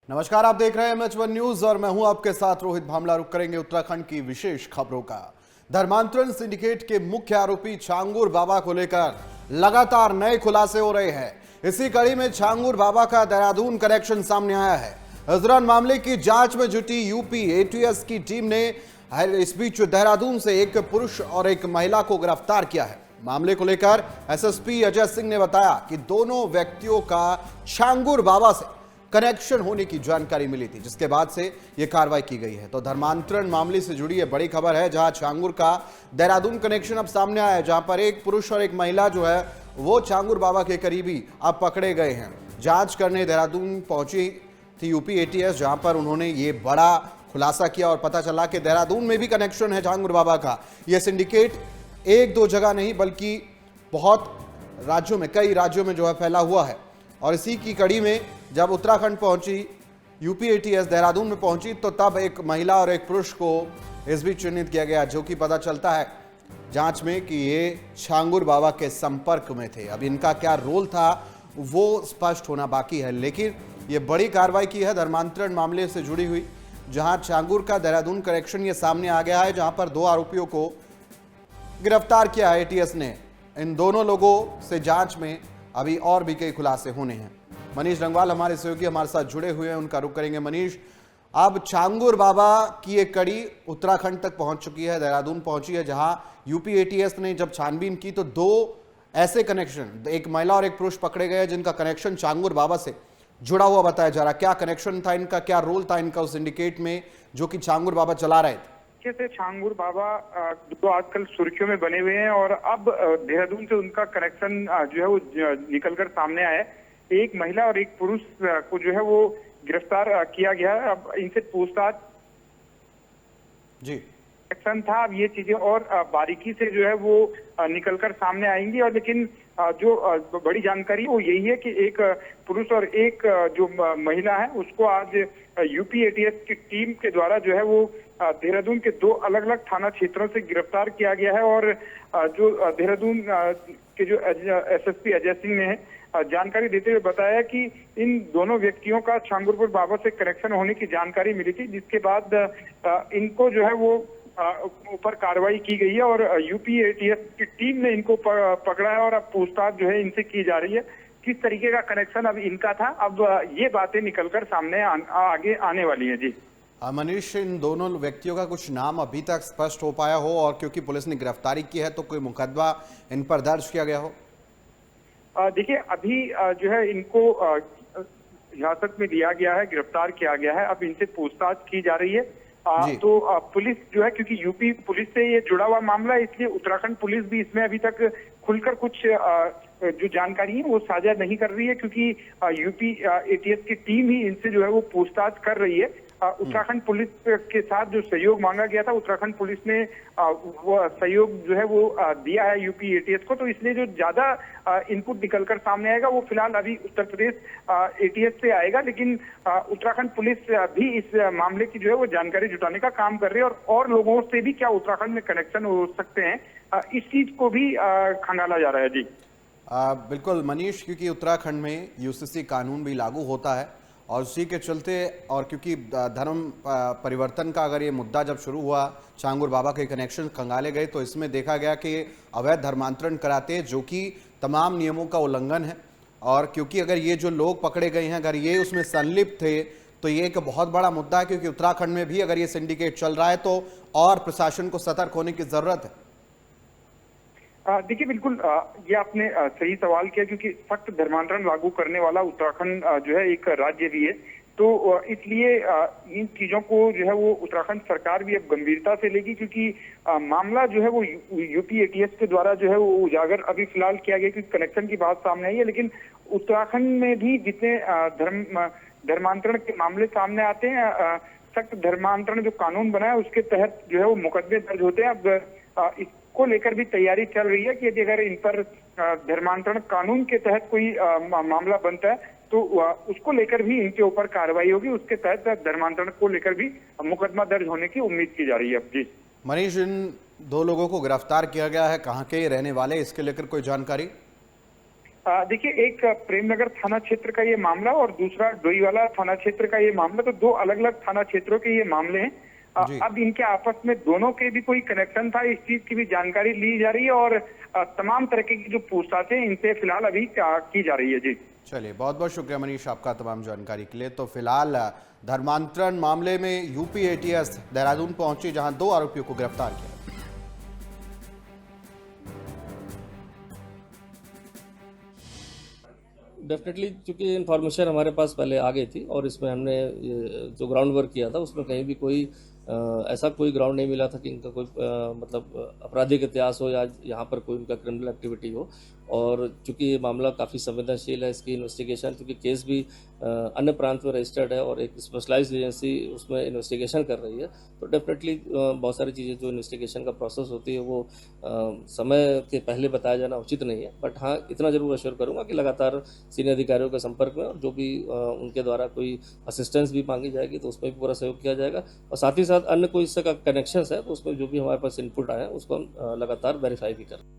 नमस्कार, आप देख रहे हैं MH1 न्यूज और मैं हूं आपके साथ रोहित भामला। रुक करेंगे उत्तराखंड की विशेष खबरों का। धर्मांतरण सिंडिकेट के मुख्य आरोपी छांगुर बाबा को लेकर लगातार नए खुलासे हो रहे हैं। इसी कड़ी में छांगुर बाबा का देहरादून कनेक्शन सामने आया है। इस दौरान मामले की जांच में जुटी यूपी ATS की टीम ने इस बीच देहरादून से एक पुरुष और एक महिला को गिरफ्तार किया है। मामले को लेकर SSP अजय सिंह ने बताया कि दोनों व्यक्तियों का छांगुर बाबा से कनेक्शन होने की जानकारी मिली थी, जिसके बाद से यह कार्रवाई की गई है। तो धर्मांतरण मामले से जुड़ी यह बड़ी खबर है, जहां छांगुर का देहरादून कनेक्शन अब सामने आया है, जहां पर एक पुरुष और एक महिला जो है वो छांगुर बाबा के करीबी अब पकड़े गए हैं। जांच करने देहरादून पहुंची थी यूपी ATS, जहां पर उन्होंने ये बड़ा खुलासा किया और पता चला कि देहरादून में भी कनेक्शन है छांगुर बाबा का। यह सिंडिकेट एक दो जगह नहीं बल्कि बहुत राज्यों में, कई राज्यों में जो है फैला हुआ है। और इसी की कड़ी में जब उत्तराखंड पहुंची यूपी ATS देहरादून में पहुंची, तो तब एक महिला और एक पुरुष को इस बीच चिन्हित किया गया, जो कि पता चलता है जांच में कि ये छांगुर बाबा के संपर्क में थे। अब इनका क्या रोल था वो स्पष्ट होना बाकी है, लेकिन ये बड़ी कार्रवाई की है धर्मांतरण मामले से जुड़ी हुई, जहां छांगुर का देहरादून कनेक्शन ये सामने आ गया है, जहां पर दो आरोपियों को गिरफ्तार किया है ATS ने। इन दोनों लोगों से जांच में अभी और भी कई खुलासे होने हैं। मनीष रंगवाल हमारे सहयोगी हमारे साथ जुड़े हुए हैं, उनका रुख करेंगे। मनीष, अब छांगुर बाबा की एक कड़ी उत्तराखंड तक पहुंच चुकी है, देहरादून पहुंची है, जहां यूपी ATS ने जब छानबीन की तो दो ऐसे कनेक्शन, एक महिला और एक पुरुष पकड़े गए जिनका कनेक्शन छांगुर बाबा से जुड़ा हुआ बताया जा रहा। क्या कनेक्शन था इनका, क्या रोल था इनका उस सिंडिकेट में जो कि छांगुर बाबा चला रहे थे? से छांगुर बाबा जो आजकल सुर्खियों में बने हुए हैं और अब देहरादून से उनका कनेक्शन जो है वो निकलकर सामने आया है। एक महिला और एक पुरुष को जो है वो गिरफ्तार किया गया है। अब इनसे पूछताछ जी कनेक्शन था, अब ये चीजें और बारीकी से जो है वो निकलकर सामने आएंगी। और लेकिन जो बड़ी जानकारी वो यही है कि एक पुरुष और एक जो महिला है उसको आज यूपी ATS की टीम के द्वारा जो है वो देहरादून के दो अलग अलग थाना क्षेत्रों से गिरफ्तार किया गया है। और जो देहरादून के जो SSP अजय सिंह ने जानकारी देते हुए बताया कि इन दोनों व्यक्तियों का छांगुर बाबा से कनेक्शन होने की जानकारी मिली थी, जिसके बाद इनको जो है वो ऊपर कार्रवाई की गई है और यूपी ATS की टीम ने इनको पकड़ा है और अब पूछताछ जो है इनसे की जा रही है किस तरीके का कनेक्शन अब इनका था। अब ये बातें निकलकर सामने आगे आने वाली है। जी मनीष, इन दोनों व्यक्तियों का कुछ नाम अभी तक स्पष्ट हो पाया हो, और क्योंकि पुलिस ने गिरफ्तारी की है तो कोई मुकदमा इन पर दर्ज किया गया हो? देखिए, अभी जो है इनको हिरासत में लिया गया है, गिरफ्तार किया गया है। अब इनसे पूछताछ की जा रही है। तो पुलिस जो है, क्योंकि यूपी पुलिस से ये जुड़ा हुआ मामला है, इसलिए उत्तराखंड पुलिस भी इसमें अभी तक खुलकर कुछ जो जानकारी है वो साझा नहीं कर रही है, क्योंकि यूपी ATS की टीम ही इनसे जो है वो पूछताछ कर रही है। उत्तराखंड पुलिस के साथ जो सहयोग मांगा गया था, उत्तराखंड पुलिस ने वो सहयोग जो है वो दिया है यूपी ATS को। तो इसलिए जो ज्यादा इनपुट निकलकर सामने आएगा वो फिलहाल अभी उत्तर प्रदेश ATS से आएगा, लेकिन उत्तराखंड पुलिस भी इस मामले की जो है वो जानकारी जुटाने का काम कर रही है और लोगों से भी क्या उत्तराखंड में कनेक्शन हो सकते हैं, इस चीज को भी खंगाला जा रहा है। जी बिल्कुल मनीष, क्योंकि उत्तराखंड में UCC कानून भी लागू होता है और उसी के चलते, और क्योंकि धर्म परिवर्तन का अगर ये मुद्दा जब शुरू हुआ, छांगुर बाबा के कनेक्शन खंगाले गए, तो इसमें देखा गया कि अवैध धर्मांतरण कराते हैं, जो कि तमाम नियमों का उल्लंघन है। और क्योंकि अगर ये जो लोग पकड़े गए हैं, अगर ये उसमें संलिप्त थे, तो ये एक बहुत बड़ा मुद्दा है, क्योंकि उत्तराखंड में भी अगर ये सिंडिकेट चल रहा है तो और प्रशासन को सतर्क होने की जरूरत है। देखिए, बिल्कुल ये आपने सही सवाल किया, क्योंकि सख्त धर्मांतरण लागू करने वाला उत्तराखंड जो है एक राज्य भी है। तो इसलिए इन चीजों को जो है वो उत्तराखंड सरकार भी अब गंभीरता से लेगी, क्योंकि मामला जो है वो यूपी ATS के द्वारा जो है वो उजागर अभी फिलहाल किया गया, क्योंकि कनेक्शन की बात सामने आई है। लेकिन उत्तराखंड में भी जितने धर्मांतरण के मामले सामने आते हैं, सख्त धर्मांतरण जो कानून बना है उसके तहत जो है वो मुकदमे दर्ज होते हैं। अब इसको लेकर भी तैयारी चल रही है कि यदि अगर इन पर धर्मांतरण कानून के तहत कोई मामला बनता है तो उसको लेकर भी इनके ऊपर कार्रवाई होगी। उसके तहत धर्मांतरण को लेकर भी मुकदमा दर्ज होने की उम्मीद की जा रही है। जी मनीष, इन दो लोगों को गिरफ्तार किया गया है, कहाँ के रहने वाले, इसके लेकर कोई जानकारी? देखिए, एक प्रेमनगर थाना क्षेत्र का ये मामला और दूसरा डोईवाला थाना क्षेत्र का ये मामला, तो दो अलग अलग थाना क्षेत्रों के ये मामले हैं। जी। अब इनके आपस में दोनों के भी कोई कनेक्शन था, इस चीज की भी जानकारी ली जा रही है और तमाम तरीके की जो पूछताछ है इनसे फिलहाल अभी की जा रही है। जी चलिए, बहुत बहुत शुक्रिया मनीष आपका तमाम जानकारी के लिए। तो फिलहाल धर्मांतरण मामले में यूपी एटीएस देहरादून पहुंची, जहां 2 आरोपियों को गिरफ्तार किया। डेफिनेटली, चूंकि इन्फॉर्मेशन हमारे पास पहले आ गई थी और इसमें हमने जो ग्राउंड वर्क किया था उसमें कहीं भी कोई ऐसा कोई ग्राउंड नहीं मिला था कि इनका कोई मतलब आपराधिक इतिहास हो या यहाँ पर कोई इनका क्रिमिनल एक्टिविटी हो। और चूंकि ये मामला काफ़ी संवेदनशील है, इसकी इन्वेस्टिगेशन, चूंकि केस भी अन्य प्रांत में रजिस्टर्ड है और एक स्पेशलाइज्ड एजेंसी उसमें इन्वेस्टिगेशन कर रही है, तो डेफिनेटली बहुत सारी चीज़ें जो इन्वेस्टिगेशन का प्रोसेस होती है वो समय के पहले बताया जाना उचित नहीं है। बट हाँ, इतना जरूर अश्योर करूँगा कि लगातार सीनियर अधिकारियों के संपर्क में और जो भी उनके द्वारा कोई असिस्टेंस भी मांगी जाएगी तो उसमें भी पूरा सहयोग किया जाएगा। और साथ ही साथ अन्य कोई इससे का कनेक्शंस है तो उसमें जो भी हमारे पास इनपुट आए हैं उसको हम लगातार वेरीफाई भी करें।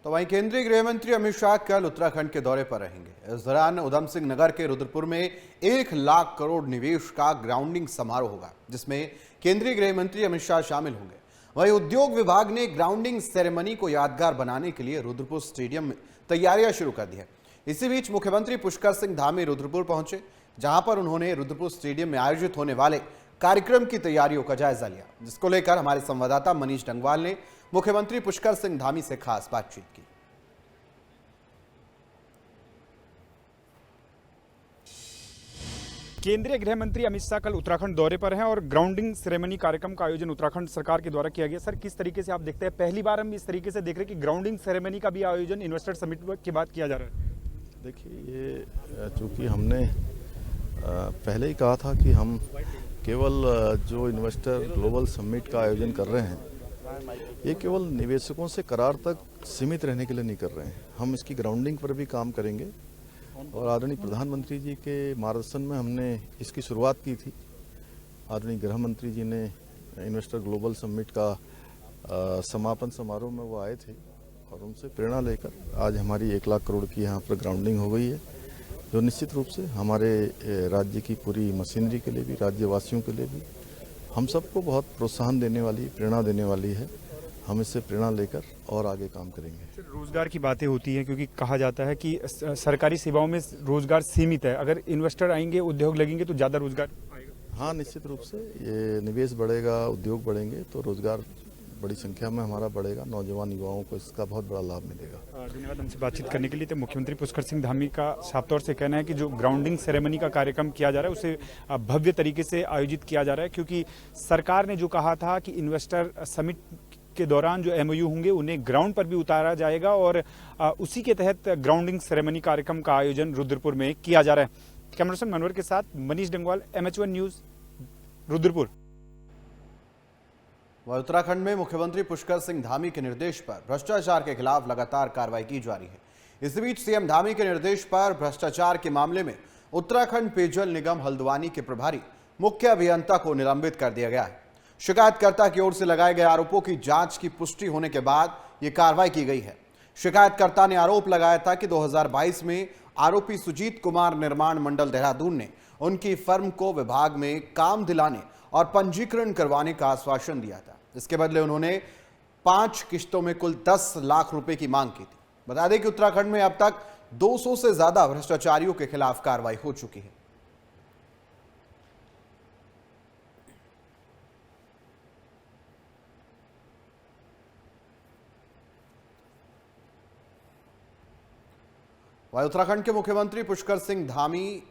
तो वहीं केंद्रीय गृह मंत्री अमित शाह कल उत्तराखंड के दौरे पर रहेंगे। इस दौरान उधम सिंह नगर के रुद्रपुर में 1 लाख करोड़ निवेश का ग्राउंडिंग समारोह होगा, जिसमें केंद्रीय गृह मंत्री अमित शाह शामिल होंगे। वहीं उद्योग विभाग ने ग्राउंडिंग सेरेमनी को यादगार बनाने के लिए रुद्रपुर स्टेडियम में तैयारियां शुरू कर दी है। इसी बीच मुख्यमंत्री पुष्कर सिंह धामी रुद्रपुर पहुंचे, जहां पर उन्होंने रुद्रपुर स्टेडियम में आयोजित होने वाले कार्यक्रम की तैयारियों का जायजा लिया, जिसको लेकर हमारे संवाददाता मनीष डंगवाल ने मुख्यमंत्री पुष्कर सिंह धामी से खास बातचीत की। केंद्रीय गृह मंत्री अमित शाह कल उत्तराखंड दौरे पर हैं और ग्राउंडिंग सेरेमनी कार्यक्रम का आयोजन उत्तराखंड सरकार के द्वारा किया गया। सर, किस तरीके से आप देखते हैं, पहली बार हम इस तरीके से देख रहे हैं कि ग्राउंडिंग सेरेमनी का भी आयोजन इन्वेस्टर समिट के बाद किया जा रहा है? देखिए, ये चूँकि हमने पहले ही कहा था कि हम केवल जो इन्वेस्टर ग्लोबल समिट का आयोजन कर रहे हैं, ये केवल निवेशकों से करार तक सीमित रहने के लिए नहीं कर रहे हैं। हम इसकी ग्राउंडिंग पर भी काम करेंगे और आदरणीय प्रधानमंत्री जी के मार्गदर्शन में हमने इसकी शुरुआत की थी। आदरणीय गृह मंत्री जी ने इन्वेस्टर ग्लोबल समिट का समापन समारोह में वो आए थे और उनसे प्रेरणा लेकर आज हमारी 1 लाख करोड़ की यहाँ पर ग्राउंडिंग हो गई है, जो निश्चित रूप से हमारे राज्य की पूरी मशीनरी के लिए भी, राज्यवासियों के लिए भी, हम सबको बहुत प्रोत्साहन देने वाली, प्रेरणा देने वाली है। हम इससे प्रेरणा लेकर और आगे काम करेंगे। रोजगार की बातें होती हैं, क्योंकि कहा जाता है कि सरकारी सेवाओं में रोजगार सीमित है। अगर इन्वेस्टर आएंगे, उद्योग लगेंगे तो ज़्यादा रोजगार आएगा। हाँ, निश्चित रूप से ये निवेश बढ़ेगा, उद्योग बढ़ेंगे तो रोजगार बड़ी संख्या में हमारा बढ़ेगा। नौजवान युवाओं को इसका बहुत बड़ा लाभ मिलेगा। धन्यवाद हमसे बातचीत करने के लिए। तो मुख्यमंत्री पुष्कर सिंह धामी का साफ तौर से कहना है कि जो ग्राउंडिंग सेरेमनी का कार्यक्रम किया जा रहा है उसे भव्य तरीके से आयोजित किया जा रहा है, क्योंकि सरकार ने जो कहा था कि इन्वेस्टर समिट के दौरान जो एमओयू होंगे उन्हें ग्राउंड पर भी उतारा जाएगा और उसी के तहत ग्राउंडिंग सेरेमनी कार्यक्रम का आयोजन रुद्रपुर में किया जा रहा है। कैमरामैन मनोहर के साथ मनीष डंगवाल, MH1 न्यूज, रुद्रपुर। उत्तराखंड में मुख्यमंत्री पुष्कर सिंह धामी के निर्देश पर भ्रष्टाचार के खिलाफ लगातार कार्रवाई की जा रही है। इसी बीच सीएम धामी के निर्देश पर भ्रष्टाचार के मामले में उत्तराखंड पेयजल निगम हल्द्वानी के प्रभारी मुख्य अभियंता को निलंबित कर दिया गया है। शिकायतकर्ता की ओर से लगाए गए आरोपों की जांच की पुष्टि होने के बाद यह कार्रवाई की गई है। शिकायतकर्ता ने आरोप लगाया था कि 2022 में आरोपी सुजीत कुमार निर्माण मंडल देहरादून ने उनकी फर्म को विभाग में काम दिलाने और पंजीकरण करवाने का आश्वासन दिया था। इसके बदले उन्होंने 5 किश्तों में कुल 10 लाख रुपए की मांग की थी। बता दें कि उत्तराखंड में अब तक 200 से ज्यादा भ्रष्टाचारियों के खिलाफ कार्रवाई हो चुकी है। वहीं उत्तराखंड के मुख्यमंत्री पुष्कर सिंह धामी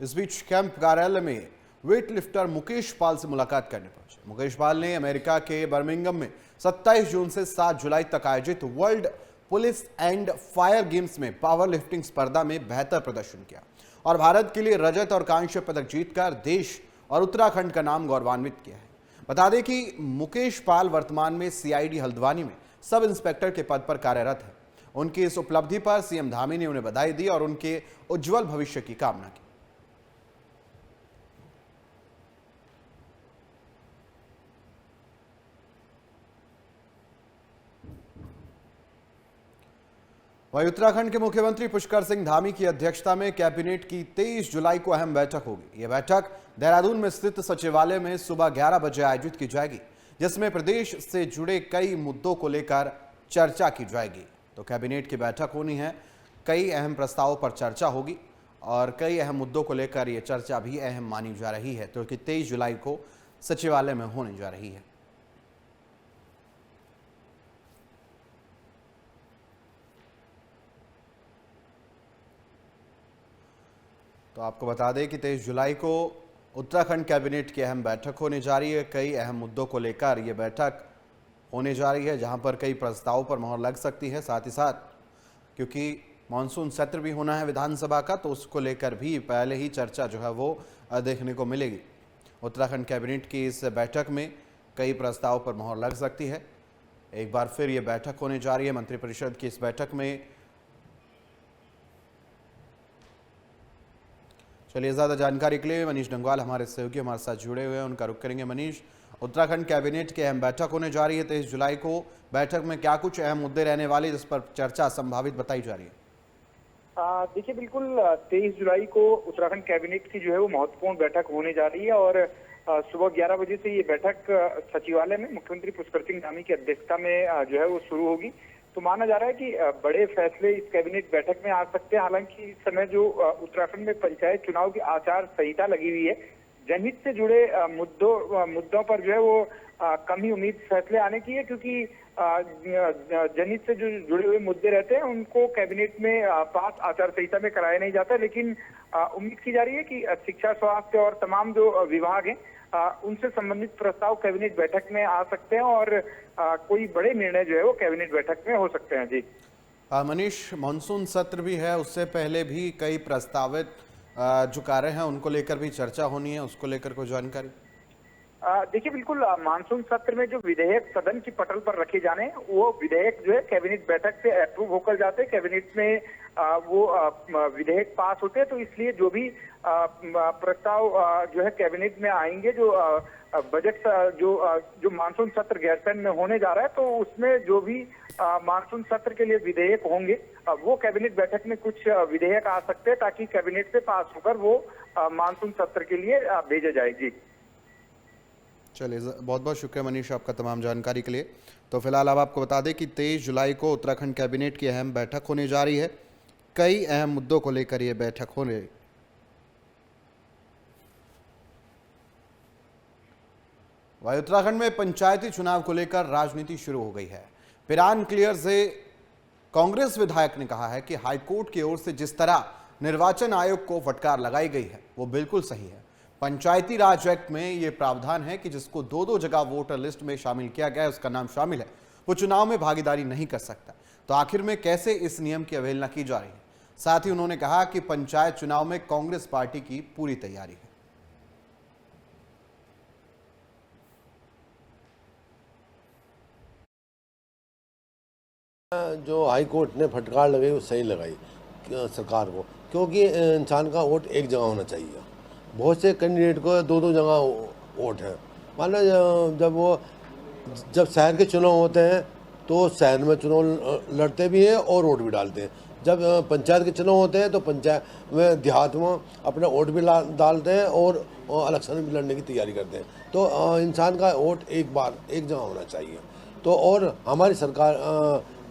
इस बीच कैंप कार्यालय में वेट लिफ्टर मुकेश पाल से मुलाकात करने पहुंचे। मुकेश पाल ने अमेरिका के बर्मिंघम में 27 जून से 7 जुलाई तक आयोजित world police and fire games में पावर लिफ्टिंग स्पर्धा में बेहतर प्रदर्शन किया और भारत के लिए रजत और कांस्य पदक जीतकर देश और उत्तराखंड का नाम गौरवान्वित किया है। बता दें कि मुकेश पाल वर्तमान में CID हल्द्वानी में सब इंस्पेक्टर के पद पर कार्यरत है। उनकी इस उपलब्धि पर सीएम धामी ने उन्हें बधाई दी और उनके उज्जवल भविष्य की कामना की। वहीं उत्तराखंड के मुख्यमंत्री पुष्कर सिंह धामी की अध्यक्षता में कैबिनेट की 23 जुलाई को अहम बैठक होगी। यह बैठक देहरादून में स्थित सचिवालय में सुबह 11 बजे आयोजित की जाएगी, जिसमें प्रदेश से जुड़े कई मुद्दों को लेकर चर्चा की जाएगी। तो कैबिनेट की बैठक होनी है, कई अहम प्रस्तावों पर चर्चा होगी और कई अहम मुद्दों को लेकर यह चर्चा भी अहम मानी जा रही है, तो 23 जुलाई को सचिवालय में होने जा रही है। तो आपको बता दें कि 23 जुलाई को उत्तराखंड कैबिनेट की अहम बैठक होने जा रही है। कई अहम मुद्दों को लेकर यह बैठक होने जा रही है, जहां पर कई प्रस्तावों पर मोहर लग सकती है। साथ ही साथ क्योंकि मानसून सत्र भी होना है विधानसभा का, तो उसको लेकर भी पहले ही चर्चा जो है वो देखने को मिलेगी। उत्तराखंड कैबिनेट की इस बैठक में कई प्रस्तावों पर मोहर लग सकती है। एक बार फिर ये बैठक होने जा रही है मंत्रिपरिषद की। इस बैठक में चलिए ज़्यादा जानकारी के लिए मनीष डंगवाल हमारे सहयोगी हमारे साथ जुड़े हुए हैं, उनका रुख करेंगे। मनीष, उत्तराखंड कैबिनेट की अहम बैठक होने जा रही है 23 जुलाई को। बैठक में क्या कुछ अहम मुद्दे रहने वाले जिस पर चर्चा संभावित बताई जा रही है? देखिए, बिल्कुल 23 जुलाई को उत्तराखंड कैबिनेट की जो है वो महत्वपूर्ण बैठक होने जा रही है और सुबह 11 बजे से ये बैठक सचिवालय में मुख्यमंत्री पुष्कर सिंह धामी की अध्यक्षता में जो है वो शुरू होगी। तो माना जा रहा है कि बड़े फैसले इस कैबिनेट बैठक में आ सकते हैं। हालांकि इस समय जो उत्तराखंड में पंचायत चुनाव की आचार संहिता लगी हुई है, जनहित से जुड़े मुद्दों पर जो है वो कम ही उम्मीद फैसले आने की है, क्योंकि जनहित से जो जुड़े हुए मुद्दे रहते हैं उनको कैबिनेट में पास आचार संहिता में कराया नहीं जाता। लेकिन उम्मीद की जा रही है कि शिक्षा, स्वास्थ्य और तमाम जो विभाग हैं उनसे संबंधित प्रस्ताव कैबिनेट बैठक में आ सकते हैं और कोई बड़े निर्णय जो है वो कैबिनेट बैठक में हो सकते हैं। जी मनीष, मानसून सत्र भी है, उससे पहले भी कई प्रस्तावित जो कार्य हैं उनको लेकर भी चर्चा होनी है, उसको लेकर कोई जानकारी? देखिए, बिल्कुल मानसून सत्र में जो विधेयक सदन की पटल पर रखे जाने हैं वो विधेयक जो है कैबिनेट बैठक से अप्रूव होकर जाते हैं, कैबिनेट में वो विधेयक पास होते हैं। तो इसलिए जो भी प्रस्ताव जो है कैबिनेट में आएंगे, जो बजट जो मानसून सत्र गैरसैन में होने जा रहा है, तो उसमें जो भी मानसून सत्र के लिए विधेयक होंगे वो कैबिनेट बैठक में कुछ विधेयक आ सकते हैं, ताकि कैबिनेट से पास होकर वो मानसून सत्र के लिए भेजे जाएगी। चलिए, बहुत बहुत शुक्रिया मनीष आपका तमाम जानकारी के लिए। तो फिलहाल अब आपको बता दें कि 23 जुलाई को उत्तराखंड कैबिनेट की अहम बैठक होने जा रही है। कई अहम मुद्दों को लेकर यह बैठक होने रही। वहीं उत्तराखंड में पंचायती चुनाव को लेकर राजनीति शुरू हो गई है। पिरान क्लियर से कांग्रेस विधायक ने कहा है कि हाईकोर्ट की ओर से जिस तरह निर्वाचन आयोग को फटकार लगाई गई है वो बिल्कुल सही है। पंचायती राज एक्ट में ये प्रावधान है कि जिसको दो जगह वोटर लिस्ट में शामिल किया गया है, उसका नाम शामिल है, वो चुनाव में भागीदारी नहीं कर सकता। तो आखिर में कैसे इस नियम की अवहेलना की जा रही है? साथ ही उन्होंने कहा कि पंचायत चुनाव में कांग्रेस पार्टी की पूरी तैयारी है। जो हाई कोर्ट ने फटकार लगाई वो सही लगाई सरकार को, क्योंकि इंसान का वोट एक जगह होना चाहिए। बहुत से कैंडिडेट को दो जगह वोट है। मान लो जब शहर के चुनाव होते हैं तो शहर में चुनाव लड़ते भी हैं और वोट भी डालते हैं। जब पंचायत के चुनाव होते हैं तो पंचायत में देहात में अपना वोट भी डालते हैं और इलेक्शन भी लड़ने की तैयारी करते हैं। तो इंसान का वोट एक बार एक जगह होना चाहिए। तो और हमारी सरकार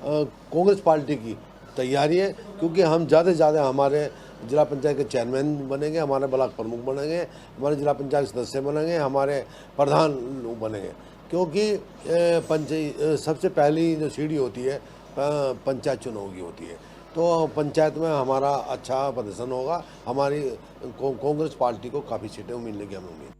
कांग्रेस पार्टी की तैयारी है, क्योंकि हम ज़्यादा से ज़्यादा हमारे जिला पंचायत के चेयरमैन बनेंगे, हमारे ब्लॉक प्रमुख बनेंगे, हमारे जिला पंचायत सदस्य बनेंगे, हमारे प्रधान लोग बनेंगे, क्योंकि सबसे पहली जो सीढ़ी होती है पंचायत चुनाव की होती है। तो पंचायत में हमारा अच्छा प्रदर्शन होगा। हमारी कांग्रेस पार्टी को काफ़ी सीटें मिलने की हमें उम्मीद।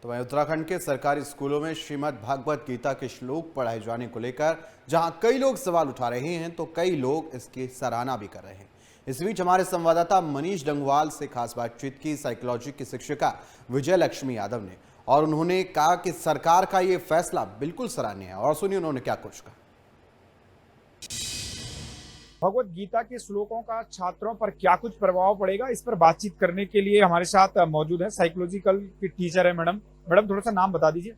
तो वहीं उत्तराखंड के सरकारी स्कूलों में श्रीमद् भागवत गीता के श्लोक पढ़ाए जाने को लेकर जहां कई लोग सवाल उठा रहे हैं, तो कई लोग इसकी सराहना भी कर रहे हैं। इस बीच हमारे संवाददाता मनीष डंगवाल से खास बातचीत की साइकोलॉजी की शिक्षिका विजय लक्ष्मी यादव ने, और उन्होंने कहा कि सरकार का ये फैसला बिल्कुल सराहनीय है। और सुनिए उन्होंने क्या कुछ कहा। भगवत गीता के श्लोकों का छात्रों पर क्या कुछ प्रभाव पड़ेगा, इस पर बातचीत करने के लिए हमारे साथ मौजूद है साइकोलॉजिकल की टीचर है मैडम थोड़ा सा नाम बता दीजिए।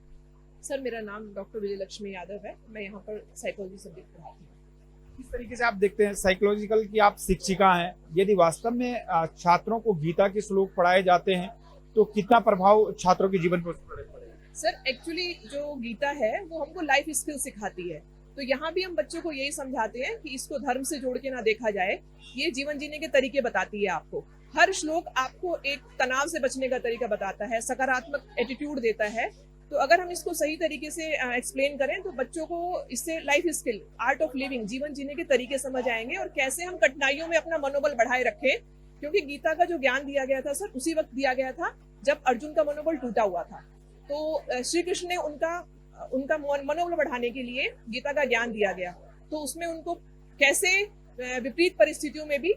सर, मेरा नाम डॉक्टर विजय लक्ष्मी यादव है। मैं यहाँ पर साइकोलॉजी सब्जेक्ट पढ़ाती हूँ। किस तरीके से आप देखते हैं साइकोलॉजिकल की आप शिक्षिका हैं, यदि वास्तव में छात्रों को गीता के श्लोक पढ़ाए जाते हैं तो कितना प्रभाव छात्रों के जीवन पर पड़ेगा? सर एक्चुअली जो गीता है वो हमको लाइफ स्किल सिखाती है, तो यहाँ भी हम बच्चों को यही समझाते हैं कि इसको धर्म से जोड़ के ना देखा जाए, ये जीवन जीने के तरीके बताती है आपको। हर श्लोक आपको एक तनाव से बचने का तरीका बताता है, सकारात्मक एटीट्यूड देता है। तो अगर हम इसको सही तरीके से एक्सप्लेन करें तो बच्चों को इससे life skill, art of living, जीवन जीने के तरीके समझ आएंगे और कैसे हम कठिनाइयों में अपना मनोबल बढ़ाए रखें। क्योंकि गीता का जो ज्ञान दिया गया था सर उसी वक्त दिया गया था जब अर्जुन का मनोबल टूटा हुआ था। तो श्री कृष्ण ने उनका मनोबल बढ़ाने के लिए गीता का ज्ञान दिया गया। तो उसमें उनको कैसे विपरीत परिस्थितियों में भी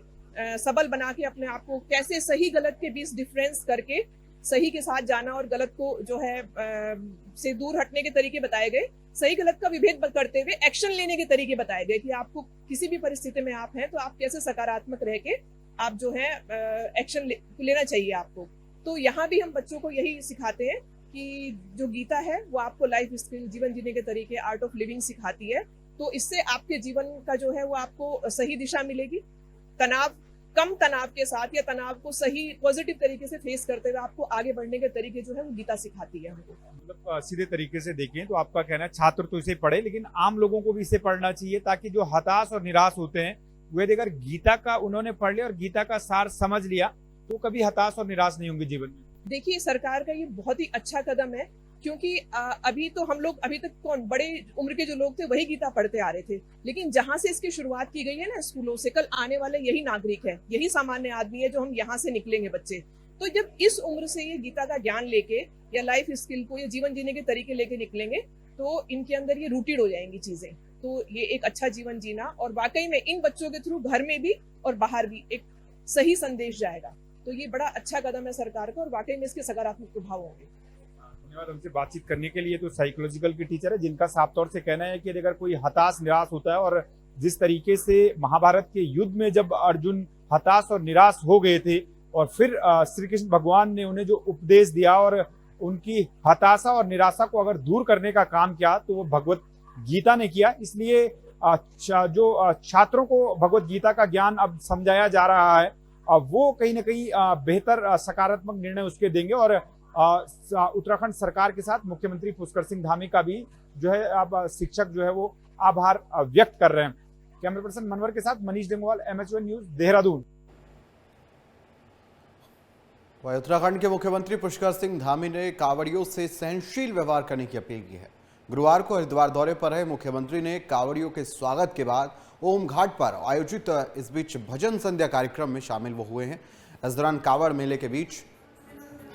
सबल बना के अपने आप को कैसे सही गलत के बीच डिफरेंस करके सही के साथ जाना और गलत को जो है से दूर हटने के तरीके बताए गए। सही गलत का विभेद करते हुए एक्शन लेने के तरीके बताए गए कि आपको किसी भी परिस्थिति में आप हैं तो आप कैसे सकारात्मक रह के आप जो है एक्शन लेना चाहिए आपको। तो यहाँ भी हम बच्चों को यही सिखाते हैं कि जो गीता है वो आपको लाइफ स्किल, जीवन जीने के तरीके, आर्ट ऑफ लिविंग सिखाती है। तो इससे आपके जीवन का जो है वो आपको सही दिशा मिलेगी। कम तनाव के साथ या तनाव को सही पॉजिटिव तरीके से फेस करते हुए आपको आगे बढ़ने के तरीके जो है वो गीता सिखाती है हमको। मतलब सीधे तरीके से देखें तो आपका कहना है छात्र तो इसे पढ़े, लेकिन आम लोगों को भी इसे पढ़ना चाहिए ताकि जो हताश और निराश होते हैं वे अगर गीता का उन्होंने पढ़ लिया और गीता का सार समझ लिया तो कभी हताश और निराश नहीं होंगे जीवन में। देखिए सरकार का ये बहुत ही अच्छा कदम है, क्योंकि अभी तो हम लोग अभी तक बड़े उम्र के जो लोग थे वही गीता पढ़ते आ रहे थे, लेकिन जहां से इसकी शुरुआत की गई है ना स्कूलों से, कल आने वाले यही नागरिक है, यही सामान्य आदमी है जो हम यहाँ से निकलेंगे बच्चे। तो जब इस उम्र से ये गीता का ज्ञान लेके या लाइफ स्किल को या जीवन जीने के तरीके लेके निकलेंगे तो इनके अंदर ये रूटेड हो जाएंगी चीजें। तो ये एक अच्छा जीवन जीना और वाकई में इन बच्चों के थ्रू घर में भी और बाहर भी एक सही संदेश जाएगा। तो ये बड़ा अच्छा कदम है सरकार का और वाकई में इसके सकारात्मक प्रभाव होंगे। धन्यवाद हमसे बातचीत करने के लिए। तो साइकोलॉजिकल की टीचर है जिनका साफ तौर से कहना है कि अगर कोई हताश निराश होता है और जिस तरीके से महाभारत के युद्ध में जब अर्जुन हताश और निराश हो गए थे और फिर श्री कृष्ण भगवान ने उन्हें जो उपदेश दिया और उनकी हताशा और निराशा को अगर दूर करने का काम किया तो वो भगवत गीता ने किया। इसलिए जो छात्रों को भगवत गीता का ज्ञान अब समझाया जा रहा है वो कहीं ना कहीं बेहतर सकारात्मक निर्णय उसके देंगे। और उत्तराखंड सरकार के साथ मुख्यमंत्री पुष्कर सिंह धामी का भी जो है अब शिक्षक जो है वो आभार व्यक्त कर रहे हैं। कैमरा पर्सन मनवर के साथ मनीष डेंगवाल, MH1 न्यूज, देहरादून। उत्तराखंड के मुख्यमंत्री पुष्कर सिंह धामी ने कांवड़ियों से सहनशील व्यवहार करने की अपील की है। गुरुवार को हरिद्वार दौरे पर रहे मुख्यमंत्री ने कांवड़ियों के स्वागत के बाद ओम घाट पर आयोजित इस बीच भजन संध्या कार्यक्रम में शामिल वो हुए हैं। इस दौरान कांवड़ मेले के बीच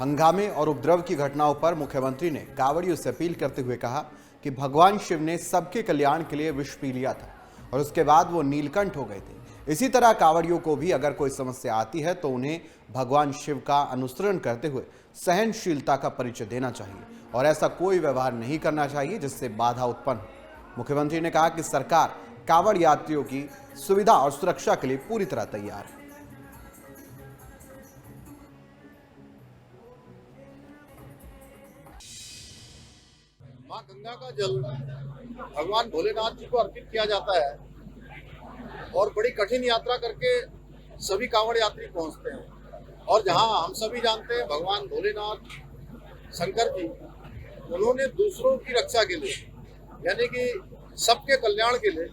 हंगामे और उपद्रव की घटनाओं पर मुख्यमंत्री ने कांवड़ियों से अपील करते हुए कहा कि भगवान शिव ने सबके कल्याण के लिए विष पी लिया था और उसके बाद वो नीलकंठ हो गए थे। इसी तरह कांवड़ियों को भी अगर कोई समस्या आती है तो उन्हें भगवान शिव का अनुसरण करते हुए सहनशीलता का परिचय देना चाहिए और ऐसा कोई व्यवहार नहीं करना चाहिए जिससे बाधा उत्पन्न हो। मुख्यमंत्री ने कहा कि सरकार कांवड़ यात्रियों की सुविधा और सुरक्षा के लिए पूरी तरह तैयार है। मां गंगा का जल भगवान भोलेनाथ जी को अर्पित किया जाता है और बड़ी कठिन यात्रा करके सभी कांवड़ यात्री पहुंचते हैं। और जहां हम सभी जानते हैं भगवान भोलेनाथ शंकर जी, उन्होंने दूसरों की रक्षा के लिए यानी कि सबके कल्याण के लिए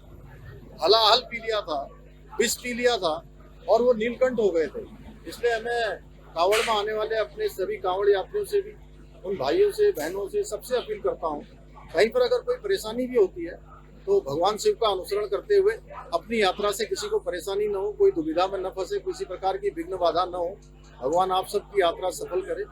हलाहल पी लिया था, विष पी लिया था और वो नीलकंठ हो गए थे। इसलिए हमें कांवड़ में आने वाले अपने सभी कांवड़ यात्रियों से भी, उन भाइयों से, बहनों से, सबसे अपील करता हूँ, कहीं पर अगर कोई परेशानी भी होती है तो भगवान शिव का अनुसरण करते हुए अपनी यात्रा से किसी को परेशानी न हो, कोई दुविधा में न फंसे, किसी प्रकार की विघ्न बाधा न हो। भगवान आप सबकी यात्रा सफल करे।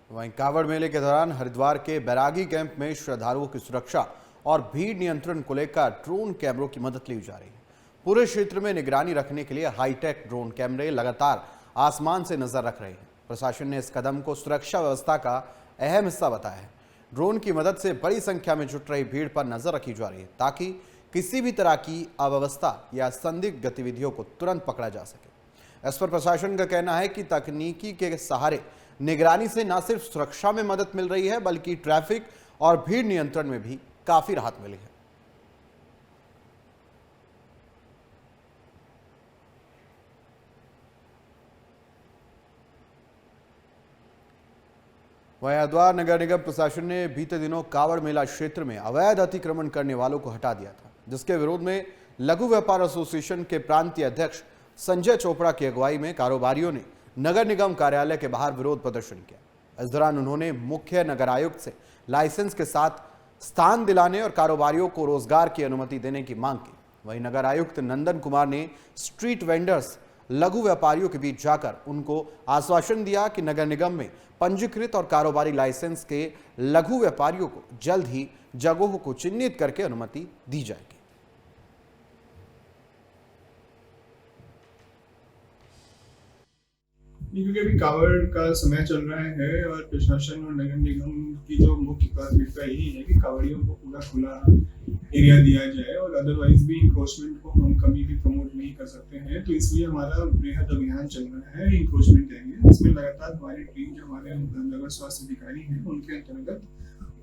वहीं कांवड़ मेले के दौरान हरिद्वार के बैरागी कैंप में श्रद्धालुओं की सुरक्षा और भीड़ नियंत्रण को लेकर ड्रोन कैमरों की मदद ली जा रही है। पूरे क्षेत्र में निगरानी रखने के लिए हाईटेक ड्रोन कैमरे लगातार आसमान से नजर रख रहे हैं। प्रशासन ने इस कदम को सुरक्षा व्यवस्था का अहम हिस्सा बताया है। ड्रोन की मदद से बड़ी संख्या में जुट रही भीड़ पर नजर रखी जा रही है ताकि किसी भी तरह की अव्यवस्था या संदिग्ध गतिविधियों को तुरंत पकड़ा जा सके। इस पर प्रशासन का कहना है कि तकनीकी के सहारे निगरानी से न सिर्फ सुरक्षा में मदद मिल रही है बल्कि ट्रैफिक और भीड़ नियंत्रण में भी काफी राहत मिली है। वहीं हरिद्वार नगर निगम प्रशासन ने बीते दिनों कावड़ मेला क्षेत्र में अवैध अतिक्रमण करने वालों को हटा दिया था, जिसके विरोध में लघु व्यापार एसोसिएशन के प्रांतीय अध्यक्ष संजय चोपड़ा की अगुवाई में कारोबारियों ने नगर निगम कार्यालय के बाहर विरोध प्रदर्शन किया। इस दौरान उन्होंने मुख्य नगर आयुक्त से लाइसेंस के साथ स्थान दिलाने और कारोबारियों को रोजगार की अनुमति देने की मांग की। वहीं नगर आयुक्त नंदन कुमार ने स्ट्रीट वेंडर्स लघु व्यापारियों के बीच जाकर उनको आश्वासन दिया कि नगर निगम में पंजीकृत और कारोबारी लाइसेंस के लघु व्यापारियों को जल्द ही जगहों को चिन्हित करके अनुमति दी जाएगी। क्योंकि अभी कावड़ का समय चल रहा है और प्रशासन और नगर निगम की जो मुख्य प्राथमिकता यही है कि कावड़ियों को पूरा खुला एरिया दिया जाए और अदरवाइज भी इंक्रोचमेंट को हम कभी भी प्रमोट नहीं कर सकते हैं। तो इसलिए हमारा बृहद अभियान चल रहा है इंक्रोचमेंट एरिया। इसमें लगातार हमारी टीम जो हमारे नगर स्वास्थ्य अधिकारी हैं उनके अंतर्गत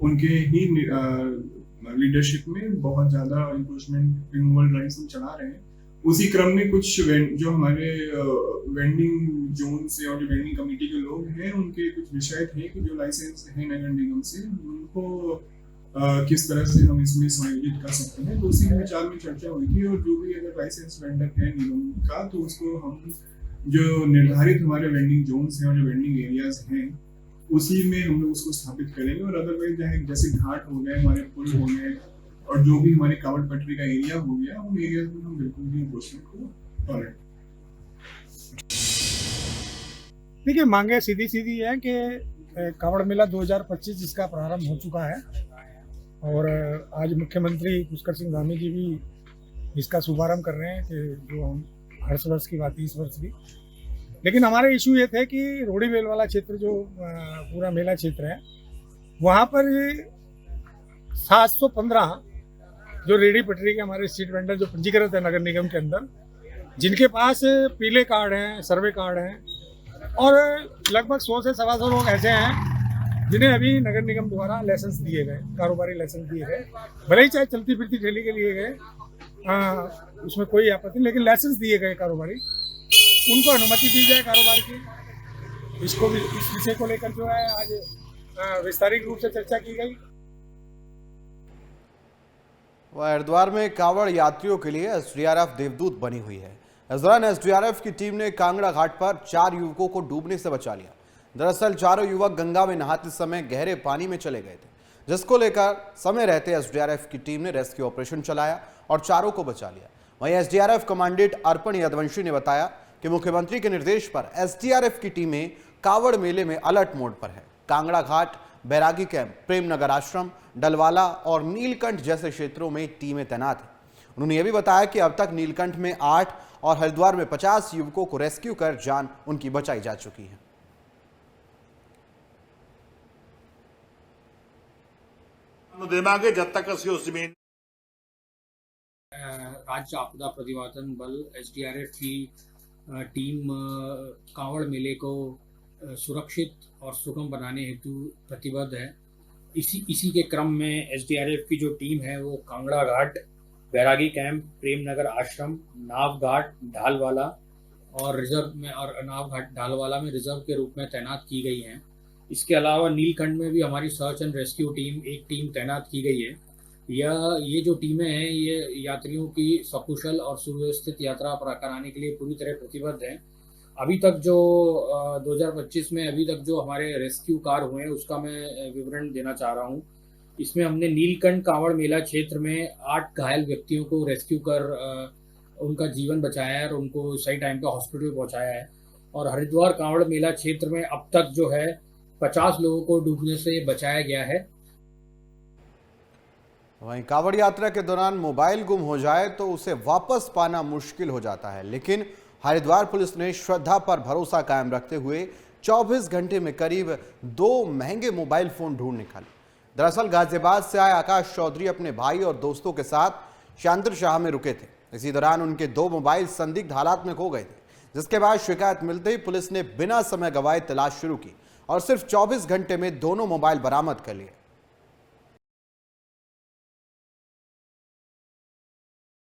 उनके ही लीडरशिप में बहुत ज्यादा इंक्रोचमेंट रिमूवल ड्राइव्स हम चला रहे हैं। उसी क्रम में कुछ जो हमारे वेंडिंग जोन से और जो वेंडिंग कमेटी के लोग हैं उनके कुछ विषय थे कि जो लाइसेंस है नगर निगम से उनको किस तरह से हम इसमें समायोजित कर सकते हैं। तो उसी विचार में चर्चा हुई थी और जो भी अगर लाइसेंस वेंडर है निगम का तो उसको हम जो निर्धारित हमारे वेंडिंग जोन्स हैं और जो वेंडिंग एरियाज हैं उसी में हम लोग उसको स्थापित करेंगे और अदरवाइज जैसे घाट हो गए, हमारे पुल हो गए और जो भी हमारे कावड़ पटरी का एरिया हो गया उन एरिया में हम बिल्कुल भी घोषणा को टॉलरेट। देखिए, मांगे सीधी सीधी है कि कावड़ मेला 2025 जिसका प्रारंभ हो चुका है और आज मुख्यमंत्री पुष्कर सिंह धामी जी भी इसका शुभारंभ कर रहे हैं कि जो हम हर वर्ष की बात इस वर्ष भी। लेकिन हमारे इशू ये थे कि रोडीबेल वाला क्षेत्र जो पूरा मेला क्षेत्र है वहाँ पर 715 जो रेडी पटरी के हमारे स्ट्रीट वेंडर जो पंजीकृत है नगर निगम के अंदर, जिनके पास पीले कार्ड हैं, सर्वे कार्ड हैं और लगभग 100 से 125 लोग ऐसे हैं जिन्हें अभी नगर निगम द्वारा लाइसेंस दिए गए, कारोबारी लाइसेंस दिए गए, भले ही चाहे चलती फिरती ठेली के लिए गए, उसमें कोई आपत्ति नहीं, लेकिन लाइसेंस दिए गए कारोबारी, उनको अनुमति दी जाए कारोबार की। इसको भी इस विषय को लेकर जो है आज विस्तारित रूप से चर्चा की गई। हरिद्वार में कावड़ यात्रियों के लिए एसडीआरएफ देवदूत बनी हुई है। इस दौरान एसडीआरएफ की टीम ने कांगड़ा घाट पर 4 युवकों को डूबने से बचा लिया। दरअसल चारों युवक गंगा में नहाते समय गहरे पानी में चले गए थे, जिसको लेकर समय रहते एसडीआरएफ की टीम ने रेस्क्यू ऑपरेशन चलाया और चारों को बचा लिया। वहीं एसडीआरएफ कमांडेंट अर्पण यदवंशी ने बताया कि मुख्यमंत्री के निर्देश पर एसडीआरएफ की टीमें कावड़ मेले में अलर्ट मोड पर है। कांगड़ा घाट, बैरागी कैंप, प्रेम नगर आश्रम, डलवाला और नीलकंठ जैसे क्षेत्रों में टीमें तैनात हैं। उन्होंने यह भी बताया कि अब तक नीलकंठ में 8 और हरिद्वार में 50 युवकों को रेस्क्यू कर जान उनकी बचाई जा चुकी है। देवांगे जब तक ਅਸੀਂ ਉਸ ਜ਼ਮੀਨ राज्य आपदा प्रतिवादन बल एसडीआरएफ की टीम कांवड़ मेले को सुरक्षित और सुगम बनाने हेतु प्रतिबद्ध है। इसी के क्रम में एसडीआरएफ की जो टीम है वो कांगड़ा घाट, बैरागी कैंप, प्रेम नगर आश्रम, नाव घाट, ढालवाला और रिजर्व में और नाव घाट ढालवाला में रिजर्व के रूप में तैनात की गई हैं। इसके अलावा नीलकंठ में भी हमारी सर्च एंड रेस्क्यू टीम एक टीम तैनात की गई है। ये जो टीमें हैं ये यात्रियों की सकुशल और सुव्यवस्थित यात्रा कराने के लिए पूरी तरह प्रतिबद्ध हैं। अभी तक जो 2025 में अभी तक जो हमारे रेस्क्यू कार्य हुए हैं उसका मैं विवरण देना चाह रहा हूँ। इसमें हमने नीलकंठ कांवड़ मेला क्षेत्र में 8 घायल व्यक्तियों को रेस्क्यू कर उनका जीवन बचाया है और उनको सही टाइम पे हॉस्पिटल पहुँचाया है। और हरिद्वार कांवड़ मेला क्षेत्र में अब तक जो है 50 लोगों को डूबने से बचाया गया है। वहीं कावड़ यात्रा के दौरान मोबाइल गुम हो जाए तो उसे वापस पाना मुश्किल हो जाता है, लेकिन हरिद्वार पुलिस ने श्रद्धा पर भरोसा कायम रखते हुए 24 घंटे में करीब 2 महंगे मोबाइल फोन ढूंढ निकाले। दरअसल गाजियाबाद से आए आकाश चौधरी अपने भाई और दोस्तों के साथ शांतिर शाह में रुके थे। इसी दौरान उनके 2 मोबाइल संदिग्ध हालात में खो गए थे, जिसके बाद शिकायत मिलते ही पुलिस ने बिना समय गवाए तलाश शुरू की और सिर्फ 24 घंटे में दोनों मोबाइल बरामद कर लिए।